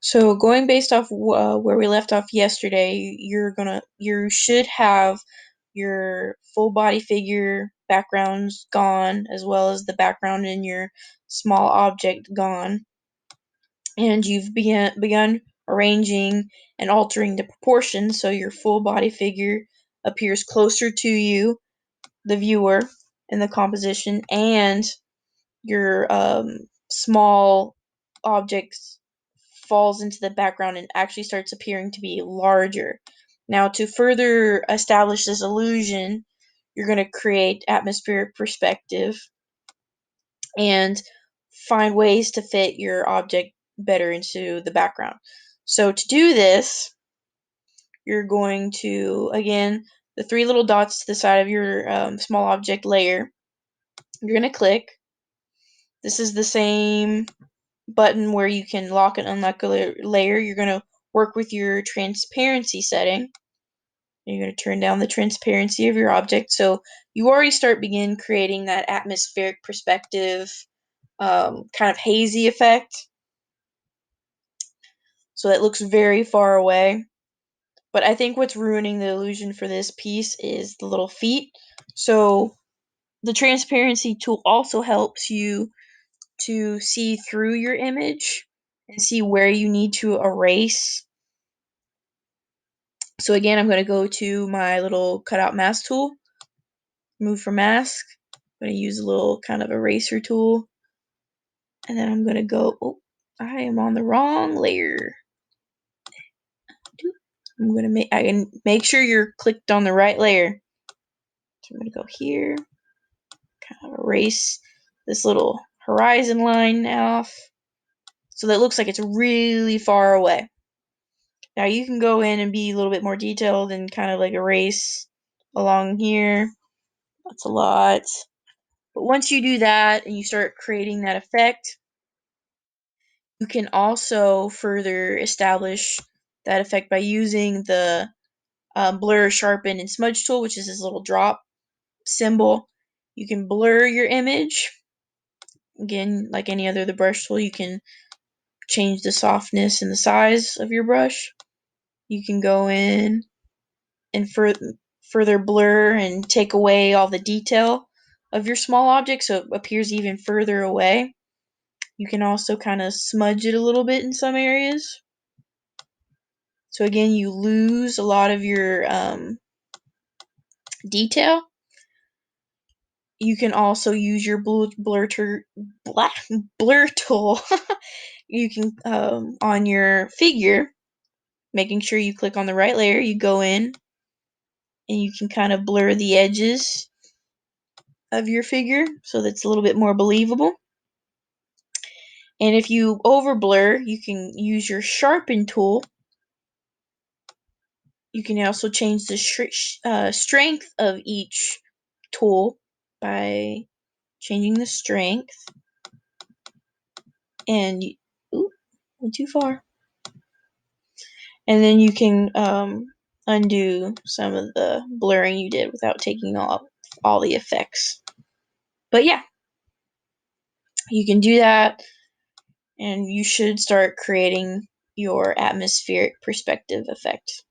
So going based off where we left off yesterday, you should have your full body figure backgrounds gone, as well as the background in your small object gone, and you've begun arranging and altering the proportions so your full body figure appears closer to you, the viewer, in the composition, and your small objects falls into the background and actually starts appearing to be larger. Now, to further establish this illusion, you're going to create atmospheric perspective and find ways to fit your object better into the background. So to do this, you're going to, again, the three little dots to the side of your small object layer, you're going to click. This is the same button where you can lock and unlock a layer. You're going to work with your transparency setting. You're going to turn down the transparency of your object. So you already begin creating that atmospheric perspective, kind of hazy effect. So that looks very far away. But I think what's ruining the illusion for this piece is the little feet. So the transparency tool also helps you to see through your image and see where you need to erase. So again, I'm going to go to my little cutout mask tool, move for mask. I'm going to use a little kind of eraser tool, and then I'm going to go, oh, I am on the wrong layer. I'm going to I can make sure you're clicked on the right layer. So I'm going to go here, kind of erase this little horizon line off so that it looks like it's really far away. Now you can go in and be a little bit more detailed and kind of like erase along here. That's a lot. But once you do that and you start creating that effect, you can also further establish that effect by using the blur, sharpen, and smudge tool, which is this little drop symbol. You can blur your image. Again, like any other the brush tool, you can change the softness and the size of your brush. You can go in and further blur and take away all the detail of your small object so it appears even further away. You can also kind of smudge it a little bit in some areas. So again, you lose a lot of your detail. You can also use your blur tool. You can on your figure, making sure you click on the right layer, you go in and you can kind of blur the edges of your figure so that's a little bit more believable. And if you over blur, you can use your sharpen tool. You can also change the strength of each tool by changing the strength. And ooh, went too far. And then you can undo some of the blurring you did without taking off all the effects. But yeah, you can do that, and you should start creating your atmospheric perspective effect.